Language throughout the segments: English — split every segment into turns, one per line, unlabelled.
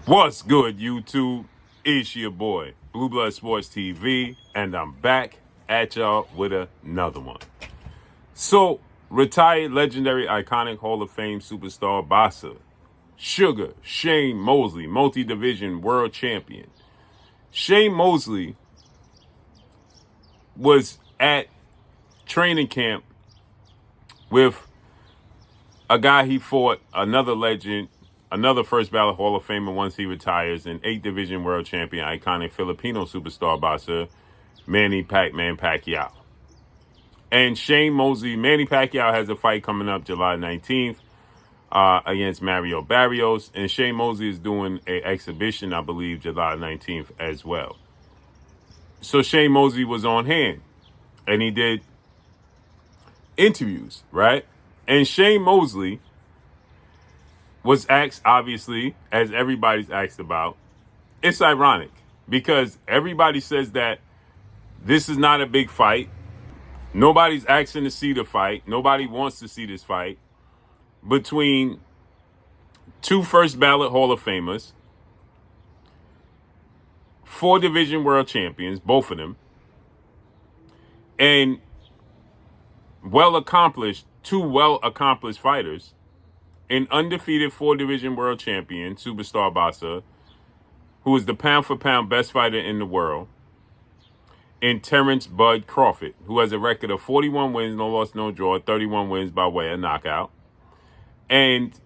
What's good, YouTube? It's your boy, Blue Blood Sports TV, and I'm back at y'all with another one. So, retired, legendary, iconic Hall of Fame superstar boxer, Sugar Shane Mosley, multi-division world champion. Shane Mosley was at training camp with a guy he fought, another legend, another first ballot Hall of Famer once he retires, an 8th division world champion, iconic Filipino superstar boxer, Manny Pac-Man Pacquiao. And Shane Mosley, Manny Pacquiao has a fight coming up July 19th against Mario Barrios. And Shane Mosley is doing an exhibition, I believe, July 19th as well. So Shane Mosley was on hand and he did interviews, right? And Shane Mosley was asked, obviously, as everybody's asked about. It's ironic because everybody says that this is not a big fight. Nobody's asking to see the fight. Nobody wants to see this fight between two first ballot Hall of Famers, 4 division world champions, both of them, and two well-accomplished fighters, an undefeated 4 division world champion, superstar boxer, who is the pound-for-pound best fighter in the world, and Terence Bud Crawford, who has a record of 41 wins, no loss, no draw, 31 wins by way of knockout, and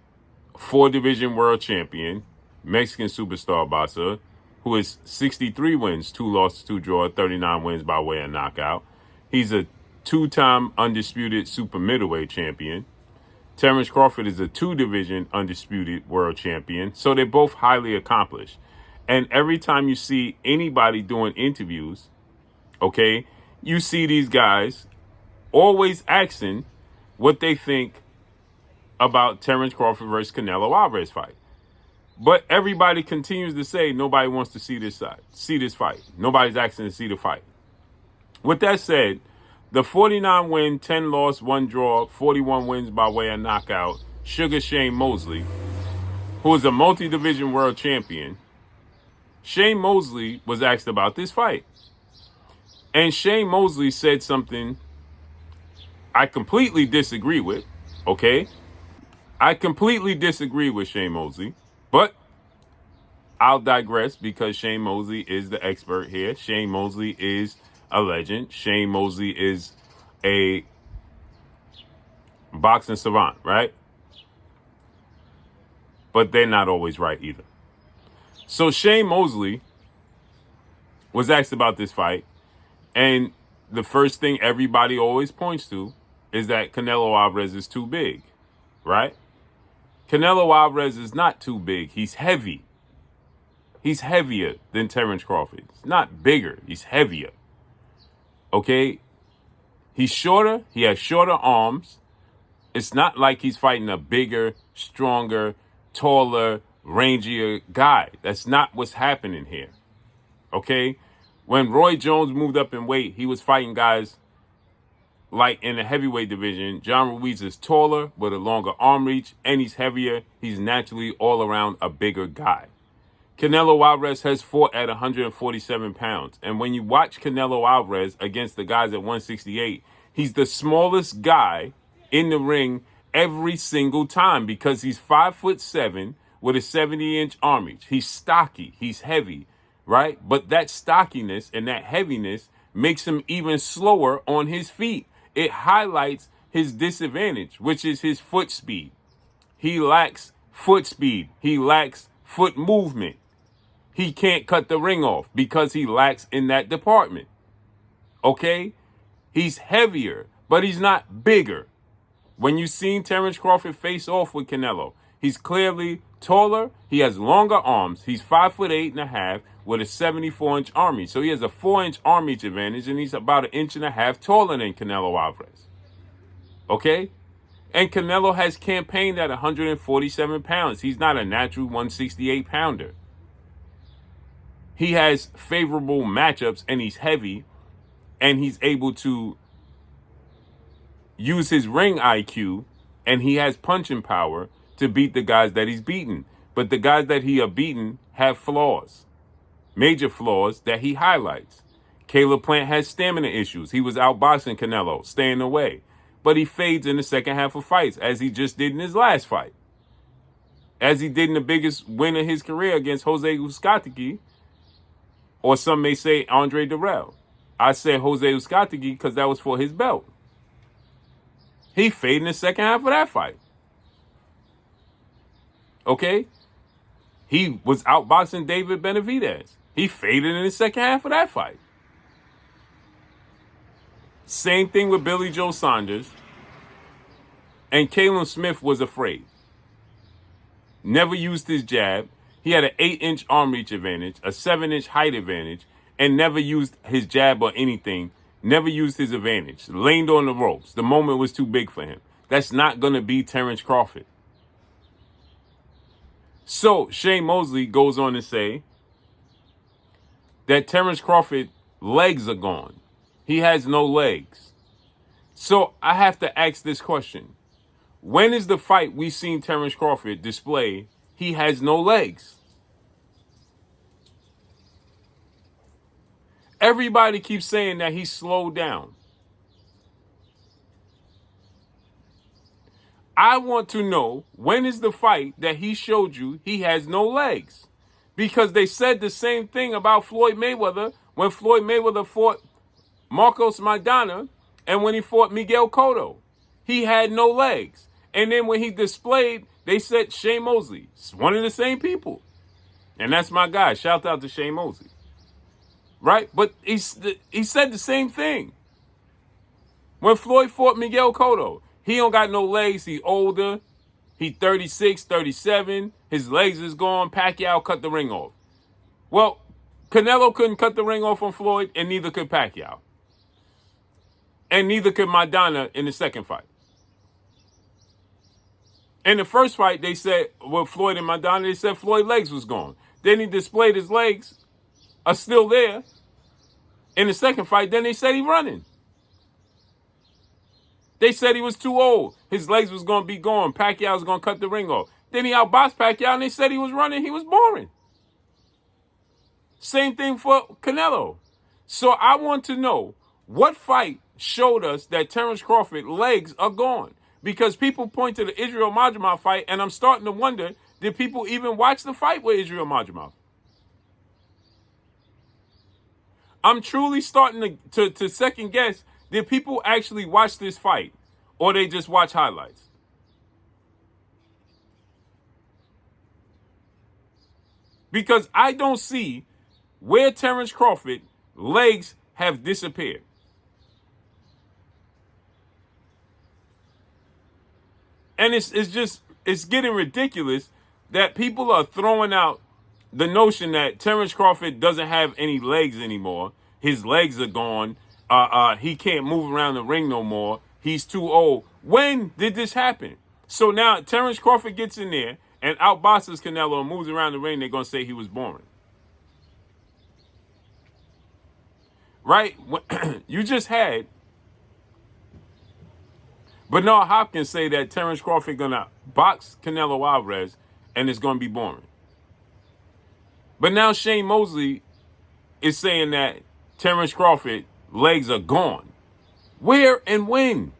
4 division world champion, Mexican superstar boxer, who is 63 wins, 2 losses, 2 draw, 39 wins by way of knockout. He's a 2-time undisputed super middleweight champion. Terence Crawford is a 2-division undisputed world champion. So they're both highly accomplished. And every time you see anybody doing interviews, okay, you see these guys always asking what they think about Terence Crawford versus Canelo Alvarez fight. But everybody continues to say nobody wants to see this fight. Nobody's asking to see the fight. With that said, the 49 win, 10 loss, 1 draw, 41 wins by way of knockout, Sugar Shane Mosley, who is a multi-division world champion, Shane Mosley was asked about this fight. And Shane Mosley said something I completely disagree with, okay? I completely disagree with Shane Mosley, but I'll digress because Shane Mosley is the expert here. Shane Mosley is a legend. Shane Mosley is a boxing savant, right? But they're not always right either. So Shane Mosley was asked about this fight, and the first thing everybody always points to is that Canelo Alvarez is too big, right? Canelo Alvarez is not too big. He's heavy. He's heavier than Terence Crawford. He's not bigger. He's heavier. Okay? He's shorter. He has shorter arms. It's not like he's fighting a bigger, stronger, taller, rangier guy. That's not what's happening here. Okay? When Roy Jones moved up in weight, he was fighting guys like in the heavyweight division. John Ruiz is taller with a longer arm reach, and he's heavier. He's naturally all around a bigger guy. Canelo Alvarez has fought at 147 pounds. And when you watch Canelo Alvarez against the guys at 168, he's the smallest guy in the ring every single time because he's 5'7" with a 70-inch arm reach. He's stocky. He's heavy, right? But that stockiness and that heaviness makes him even slower on his feet. It highlights his disadvantage, which is his foot speed. He lacks foot speed. He lacks foot movement. He can't cut the ring off because he lacks in that department. Okay? He's heavier, but he's not bigger. When you've seen Terence Crawford face off with Canelo, he's clearly taller. He has longer arms. He's 5'8.5" with a 74-inch arm reach. So he has a 4-inch arm reach advantage, and he's about 1.5 inches taller than Canelo Alvarez. Okay? And Canelo has campaigned at 147 pounds. He's not a natural 168-pounder. He has favorable matchups, and he's heavy, and he's able to use his ring IQ, and he has punching power to beat the guys that he's beaten. But the guys that he have beaten have flaws, major flaws that he highlights. Caleb Plant has stamina issues. He was outboxing Canelo, staying away. But he fades in the second half of fights, as he just did in his last fight. As he did in the biggest win of his career against Jose Uzcategui, or some may say Andre Durrell. I say Jose Uzcategui because that was for his belt. He faded in the second half of that fight. Okay? He was outboxing David Benavidez. He faded in the second half of that fight. Same thing with Billy Joe Saunders. And Callum Smith was afraid. Never used his jab. He had an 8-inch arm reach advantage, a 7-inch height advantage, and never used his jab or anything. Never used his advantage. Leaned on the ropes. The moment was too big for him. That's not going to be Terence Crawford. So Shane Mosley goes on to say that Terence Crawford's legs are gone. He has no legs. So I have to ask this question. When is the fight we seen Terence Crawford display he has no legs? Everybody keeps saying that he slowed down. I want to know, when is the fight that he showed you he has no legs? Because they said the same thing about Floyd Mayweather when Floyd Mayweather fought Marcos Maidana and when he fought Miguel Cotto. He had no legs. And then when he displayed, they said Shane Mosley. It's one of the same people. And that's my guy. Shout out to Shane Mosley. Right? But he said the same thing. When Floyd fought Miguel Cotto, he don't got no legs. He older. He 36, 37. His legs is gone. Pacquiao cut the ring off. Well, Canelo couldn't cut the ring off on Floyd, and neither could Pacquiao. And neither could Maidana in the second fight. In the first fight, they said, with Floyd and Maidana, they said Floyd's legs was gone. Then he displayed his legs are still there. In the second fight, then they said he running. They said he was too old. His legs was going to be gone. Pacquiao was going to cut the ring off. Then he outboxed Pacquiao, and they said he was running. He was boring. Same thing for Canelo. So I want to know, what fight showed us that Terence Crawford's legs are gone? Because people point to the Israel Madrimov fight, and I'm starting to wonder, did people even watch the fight with Israel Madrimov? I'm truly starting to second guess, did people actually watch this fight, or they just watch highlights? Because I don't see where Terence Crawford's legs have disappeared. And it's getting ridiculous that people are throwing out the notion that Terence Crawford doesn't have any legs anymore. His legs are gone. He can't move around the ring no more. He's too old. When did this happen? So now Terence Crawford gets in there and outboxes Canelo and moves around the ring. They're going to say he was boring. Right? You just had Bernard Hopkins say that Terence Crawford going to box Canelo Alvarez and it's going to be boring. But now Shane Mosley is saying that Terence Crawford's legs are gone. Where and when?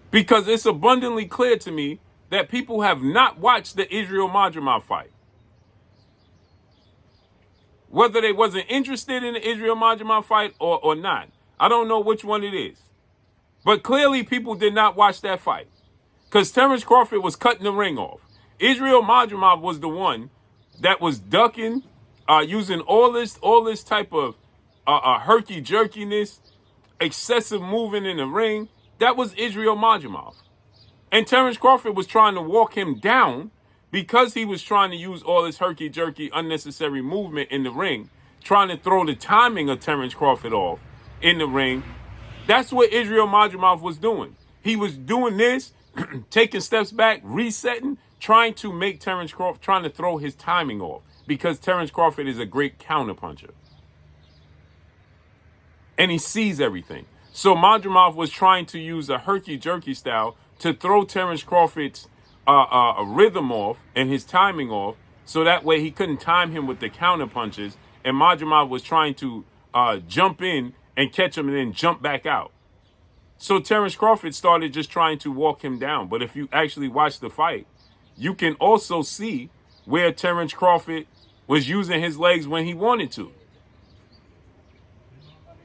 Because it's abundantly clear to me that people have not watched the Israel Madrimov fight. Whether they wasn't interested in the Israel Madrimov fight or not. I don't know which one it is. But clearly people did not watch that fight. Because Terence Crawford was cutting the ring off. Israel Madrimov was the one that was ducking, using all this type of herky-jerkiness, excessive moving in the ring. That was Israel Madrimov. And Terence Crawford was trying to walk him down because he was trying to use all this herky-jerky, unnecessary movement in the ring, trying to throw the timing of Terence Crawford off in the ring. That's what Israel Madrimov was doing. He was doing this, taking steps back, resetting, trying to make Terence Crawford, trying to throw his timing off because Terence Crawford is a great counterpuncher. And he sees everything. So Madrimov was trying to use a herky-jerky style to throw Terence Crawford's rhythm off and his timing off, so that way he couldn't time him with the counter punches, and Majumdar was trying to jump in and catch him and then jump back out. So Terence Crawford started just trying to walk him down. But if you actually watch the fight, you can also see where Terence Crawford was using his legs when he wanted to.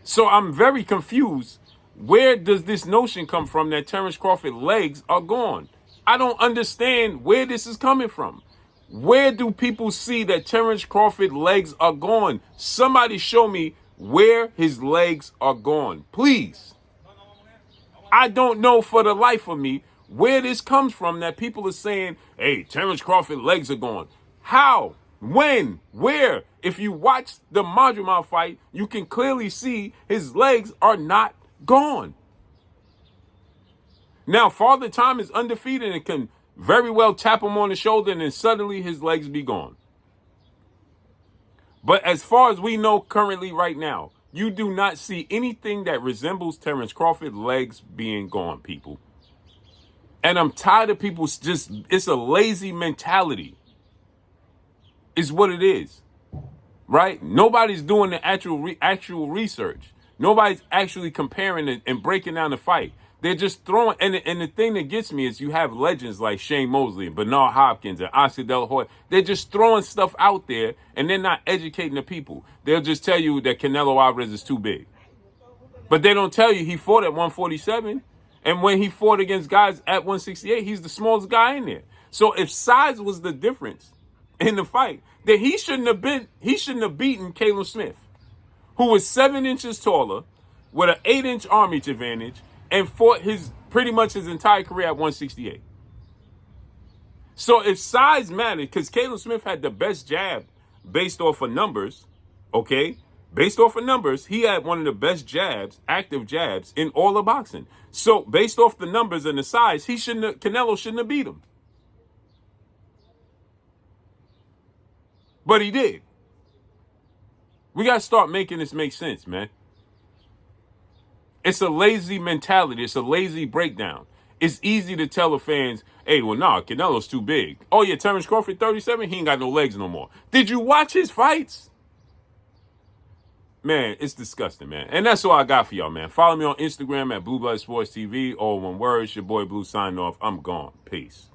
So I'm very confused. Where does this notion come from that Terence Crawford's legs are gone? I don't understand where this is coming from. Where do people see that Terence Crawford's legs are gone? Somebody show me where his legs are gone, please. I don't know for the life of me where this comes from that people are saying, hey, Terence Crawford's legs are gone. How? When? Where? If you watch the Majumdar fight, you can clearly see his legs are not gone. Now, Father Time is undefeated and can very well tap him on the shoulder and then suddenly his legs be gone. But as far as we know currently right now, you do not see anything that resembles Terence Crawford's legs being gone, people. And I'm tired of people it's a lazy mentality. Is what it is, right? Nobody's doing the actual research. Nobody's actually comparing and breaking down the fight. They're just throwing, and the thing that gets me is you have legends like Shane Mosley and Bernard Hopkins and Oscar De La Hoya. They're just throwing stuff out there, and they're not educating the people. They'll just tell you that Canelo Alvarez is too big. But they don't tell you he fought at 147, and when he fought against guys at 168, he's the smallest guy in there. So if size was the difference in the fight, then he shouldn't have beaten Caleb Smith, who was 7 inches taller, with an 8-inch arm reach advantage, and fought pretty much his entire career at 168. So if size mattered, because Caleb Smith had the best jab based off of numbers, okay? Based off of numbers, he had one of the best jabs, active jabs, in all of boxing. So based off the numbers and the size, Canelo shouldn't have beat him. But he did. We got to start making this make sense, man. It's a lazy mentality. It's a lazy breakdown. It's easy to tell the fans, hey, well, nah, Canelo's too big. Oh, yeah, Terence Crawford, 37, he ain't got no legs no more. Did you watch his fights? Man, it's disgusting, man. And that's all I got for y'all, man. Follow me on Instagram at Blue Blood Sports TV. All one word. It's your boy Blue signing off. I'm gone. Peace.